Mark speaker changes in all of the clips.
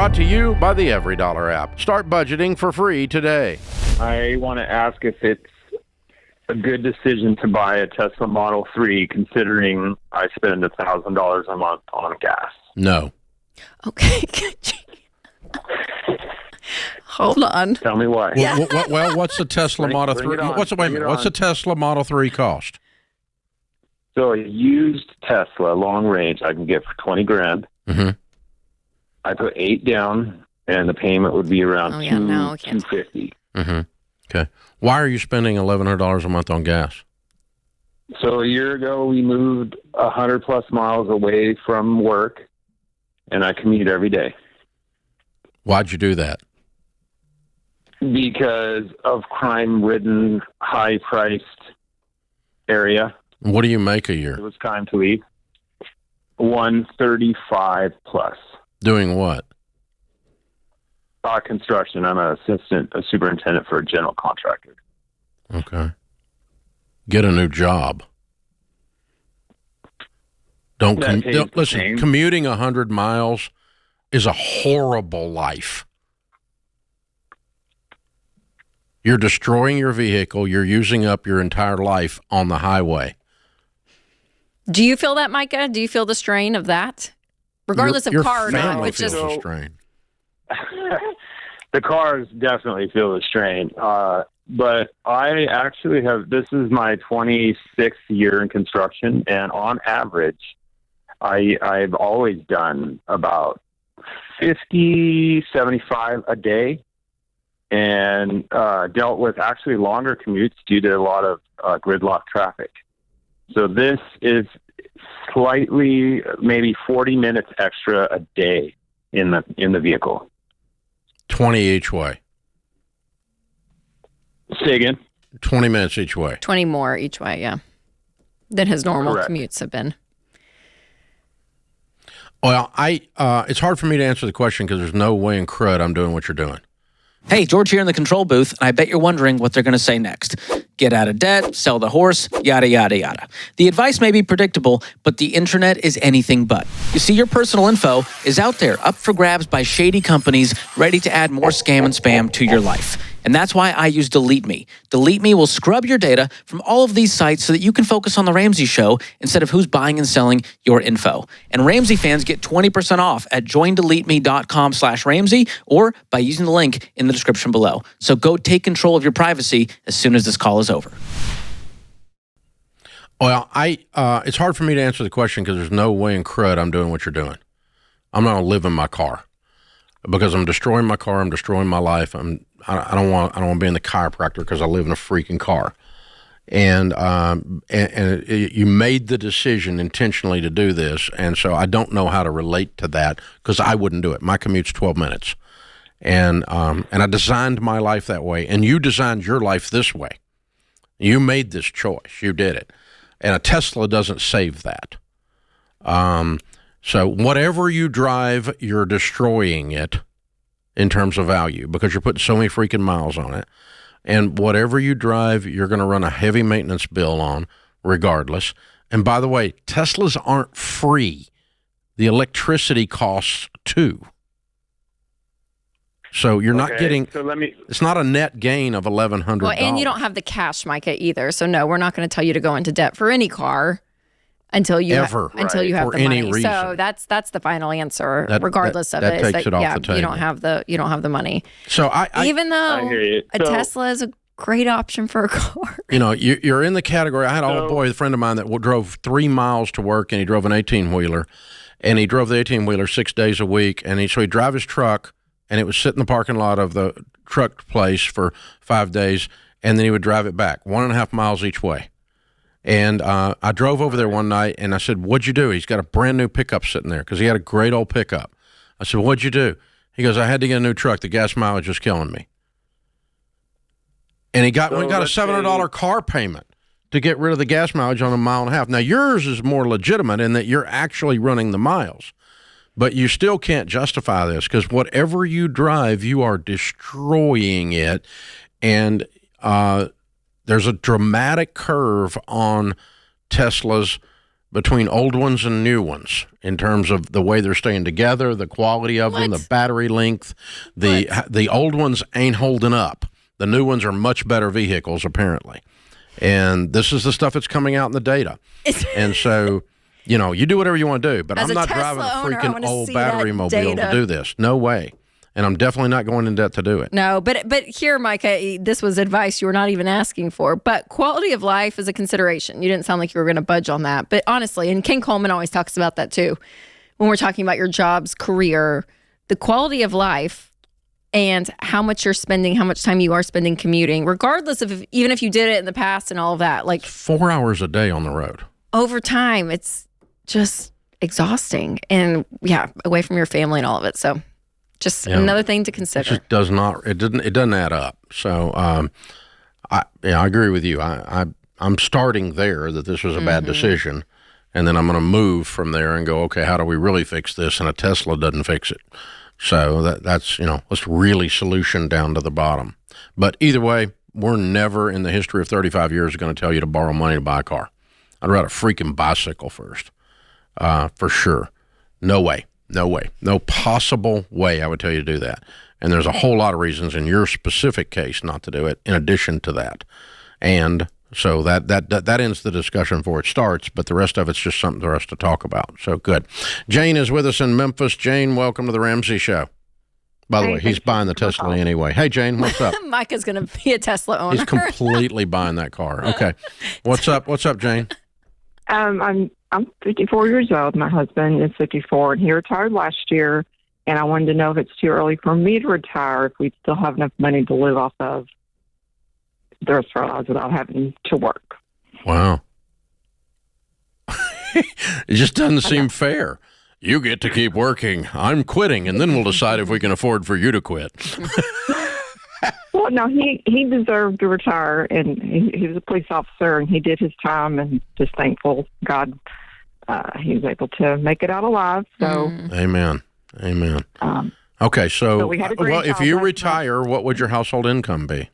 Speaker 1: Brought to you by the Every Dollar app. Start budgeting for free today.
Speaker 2: I want to ask if it's a good decision to buy a Tesla Model 3, considering I spend $1,000 a month on gas.
Speaker 1: No.
Speaker 3: Okay. Hold on.
Speaker 2: Tell me why.
Speaker 1: Well, what's the Tesla Model 3? What's the Tesla Model 3 cost?
Speaker 2: So a used Tesla, long range, I can get for $20,000.
Speaker 1: Mm-hmm.
Speaker 2: I put 8 down, and the payment would be around $250.
Speaker 1: Mm-hmm. Okay. Why are you spending $1,100 a month on gas?
Speaker 2: So a year ago, we moved 100+ miles away from work, and I commute every day.
Speaker 1: Why'd you do that?
Speaker 2: Because of crime-ridden, high-priced area.
Speaker 1: What do you make a year?
Speaker 2: It was time to leave. 135 plus.
Speaker 1: Doing what?
Speaker 2: Construction. I'm a superintendent for a general contractor.
Speaker 1: Okay. Get a new job. Listen, commuting 100 miles is a horrible life. You're destroying your vehicle. You're using up your entire life on the highway.
Speaker 3: Do you feel that, Micah? Do you feel the strain of that? Regardless of car, no, it's just
Speaker 1: the strain.
Speaker 2: The cars definitely feel the strain. But I actually this is my 26th year in construction, and on average, I've always done about 50, 75 a day, and dealt with actually longer commutes due to a lot of gridlock traffic. So this is slightly, maybe 40 minutes extra a day in the vehicle.
Speaker 1: 20 each way.
Speaker 2: Say again?
Speaker 1: 20 minutes each way.
Speaker 3: 20 more each way, yeah. Than his normal
Speaker 2: Correct.
Speaker 3: commutes have been.
Speaker 1: Well, it's hard for me to answer the question because there's no way in crud I'm doing what you're doing.
Speaker 4: Hey, George here in the control booth, and I bet you're wondering what they're going to say next. Get out of debt, sell the horse, yada, yada, yada. The advice may be predictable, but the internet is anything but. You see, your personal info is out there, up for grabs by shady companies ready to add more scam and spam to your life. And that's why I use Delete Me. Delete Me will scrub your data from all of these sites so that you can focus on The Ramsey Show instead of who's buying and selling your info. And Ramsey fans get 20% off at joindeleteme.com/Ramsey or by using the link in the description below. So go take control of your privacy as soon as this call is over.
Speaker 1: Well, it's hard for me to answer the question because there's no way in crud I'm doing what you're doing. I'm not going to live in my car because I'm destroying my car. I'm destroying my life. I don't want to be in the chiropractor because I live in a freaking car. And you made the decision intentionally to do this, and so I don't know how to relate to that because I wouldn't do it. My commute's 12 minutes, and I designed my life that way, and you designed your life this way. You made this choice. You did it, and a Tesla doesn't save that. So whatever you drive, you're destroying it in terms of value because you're putting so many freaking miles on it. And whatever you drive, you're going to run a heavy maintenance bill on regardless. And by the way, Teslas aren't free. The electricity costs too. So you're not getting, it's not a net gain of $1,100.
Speaker 3: Well, and you don't have the cash, Micah, either. So no, we're not going to tell you to go into debt for any car until you have
Speaker 1: for
Speaker 3: the
Speaker 1: any
Speaker 3: money.
Speaker 1: reason.
Speaker 3: So that's the final answer, regardless of
Speaker 1: that
Speaker 3: it.
Speaker 1: Takes it off the table.
Speaker 3: You don't have the money.
Speaker 1: So
Speaker 3: even though
Speaker 2: I hear you.
Speaker 3: a Tesla is a great option for a car.
Speaker 1: You know, you're in the category. I had a friend of mine that drove 3 miles to work, and he drove an 18-wheeler, and he drove the 18-wheeler 6 days a week, and he'd drive his truck, and it would sit in the parking lot of the truck place for 5 days, and then he would drive it back 1.5 miles each way. And I drove over there one night, and I said, "What'd you do?" He's got a brand new pickup sitting there because he had a great old pickup. I said, "What'd you do?" He goes, "I had to get a new truck. The gas mileage was killing me." And we got a $700 car payment to get rid of the gas mileage on 1.5 miles. Now, yours is more legitimate in that you're actually running the miles. But you still can't justify this because whatever you drive, you are destroying it. And there's a dramatic curve on Tesla's between old ones and new ones in terms of the way they're staying together, the quality of them, the battery length. The old ones ain't holding up. The new ones are much better vehicles, apparently. And this is the stuff that's coming out in the data. And so, you do whatever you want to do, but I'm not driving a freaking old battery mobile to do this. No way. And I'm definitely not going in debt to do it.
Speaker 3: No, but here, Micah, this was advice you were not even asking for. But quality of life is a consideration. You didn't sound like you were going to budge on that. But honestly, and Ken Coleman always talks about that too, when we're talking about your jobs, career, the quality of life and how much you're spending, how much time you are spending commuting, regardless of even if you did it in the past and all of that. Like
Speaker 1: 4 hours a day on the road. Over
Speaker 3: time, it's just exhausting. And away from your family and all of it. So just another thing to consider.
Speaker 1: It just does not. It doesn't add up. So I agree with you. I'm starting there that this was a bad decision, and then I'm going to move from there and go, okay, how do we really fix this? And a Tesla doesn't fix it. So that's let's really solution down to the bottom. But either way, we're never in the history of 35 years going to tell you to borrow money to buy a car. I'd ride a freaking bicycle first, for sure. No way. No way. No possible way I would tell you to do that. And there's a whole lot of reasons in your specific case not to do it in addition to that. And so that ends the discussion before it starts, but the rest of it's just something for us to talk about. So good. Jane is with us in Memphis. Jane, welcome to the Ramsey Show. By the way, he's buying the Tesla anyway. Hey, Jane, what's up?
Speaker 3: Micah's going to be a Tesla owner.
Speaker 1: He's completely buying that car. Okay. What's up? What's up, Jane?
Speaker 5: I'm 54 years old. My husband is 54, and he retired last year. And I wanted to know if it's too early for me to retire, if we still have enough money to live off of the rest of our lives without having to work.
Speaker 1: Wow. It just doesn't seem fair. You get to keep working. I'm quitting, and then we'll decide if we can afford for you to quit.
Speaker 5: Well, no, he deserved to retire, and he was a police officer, and he did his time, and just thankful God he was able to make it out alive. So,
Speaker 1: Amen. Okay, so if you retire, what would your household income be?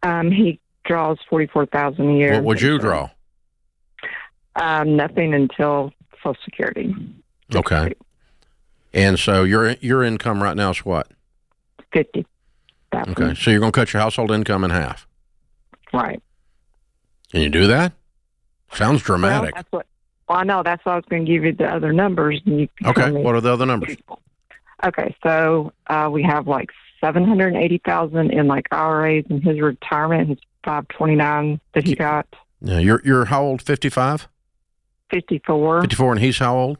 Speaker 5: He draws $44,000 a year.
Speaker 1: What would you draw?
Speaker 5: Nothing until Social Security.
Speaker 1: Okay. And so your income right now is what?
Speaker 5: 50.
Speaker 1: Okay, so you're going to cut your household income in half.
Speaker 5: Right.
Speaker 1: Can you do that? Sounds dramatic.
Speaker 5: Well, I know. That's why I was going to give you the other numbers. And you can tell me.
Speaker 1: What are the other numbers?
Speaker 5: Okay, so we have like $780,000 in like IRAs in his retirement, his $529 that he got.
Speaker 1: Yeah, you're how old? 55?
Speaker 5: 54.
Speaker 1: 54, and he's how old?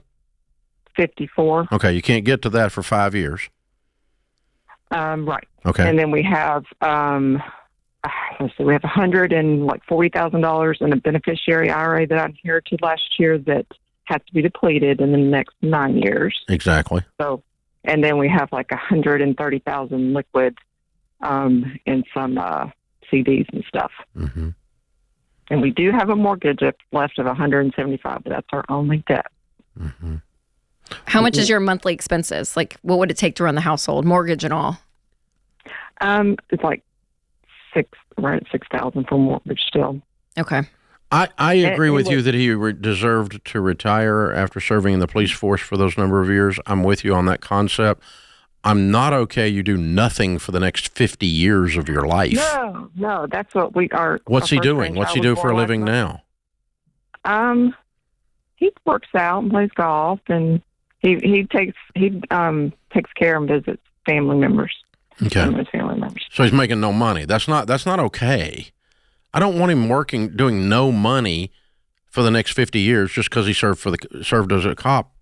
Speaker 5: 54.
Speaker 1: Okay, you can't get to that for 5 years.
Speaker 5: Right.
Speaker 1: Okay.
Speaker 5: And then we have we have $140,000 in a beneficiary IRA that I inherited last year that has to be depleted in the next 9 years.
Speaker 1: Exactly.
Speaker 5: So, and then we have like $130,000 liquid in some CDs and stuff.
Speaker 1: Mm-hmm.
Speaker 5: And we do have a mortgage left of $175,000, but that's our only debt.
Speaker 1: Mm-hmm.
Speaker 3: How much is your monthly expenses? Like, what would it take to run the household, mortgage and all?
Speaker 5: It's like around $6,000 for mortgage still.
Speaker 3: Okay.
Speaker 1: I agree with you that he deserved to retire after serving in the police force for those number of years. I'm with you on that concept. I'm not okay you do nothing for the next 50 years of your life.
Speaker 5: No, that's what we are.
Speaker 1: What's he doing? What's he do for a living now?
Speaker 5: He works out and plays golf, and he takes care and visits family members.
Speaker 1: Okay.
Speaker 5: Family members.
Speaker 1: So he's making no money. That's not okay. I don't want him doing no money for the next 50 years just because he served as a cop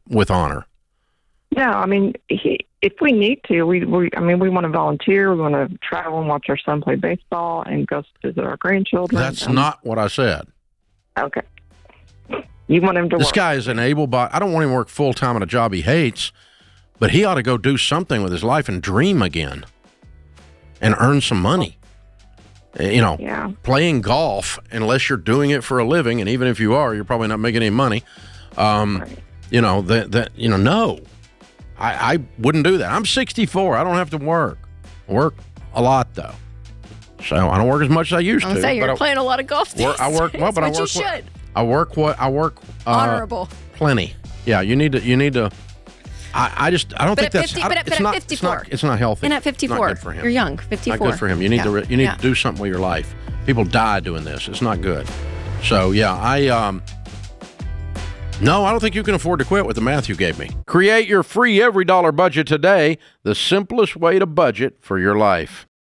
Speaker 1: with honor.
Speaker 5: No, I mean, if we need to, we want to volunteer. We want to travel and watch our son play baseball and go visit our grandchildren.
Speaker 1: That's not what I said.
Speaker 5: Okay. You want him to work.
Speaker 1: This guy is an able-bodied. I don't want him to work full-time at a job he hates, but he ought to go do something with his life and dream again and earn some money. Playing golf, unless you're doing it for a living, and even if you are, you're probably not making any money. Right. No. I wouldn't do that. I'm 64. I don't have to work. I work a lot, though. So I don't work as much as I used to.
Speaker 3: You're playing a lot of golf these days.
Speaker 1: I work well, but I I work
Speaker 3: Honorable.
Speaker 1: plenty. Yeah, you need to. I don't think that's.
Speaker 3: But at 54.
Speaker 1: It's not healthy.
Speaker 3: And at 54,
Speaker 1: Not good for him.
Speaker 3: you're young. 54.
Speaker 1: Not good for him. You need to do something with your life. People die doing this. It's not good. So yeah, no, I don't think you can afford to quit with the math you gave me. Create your free every dollar budget today. The simplest way to budget for your life.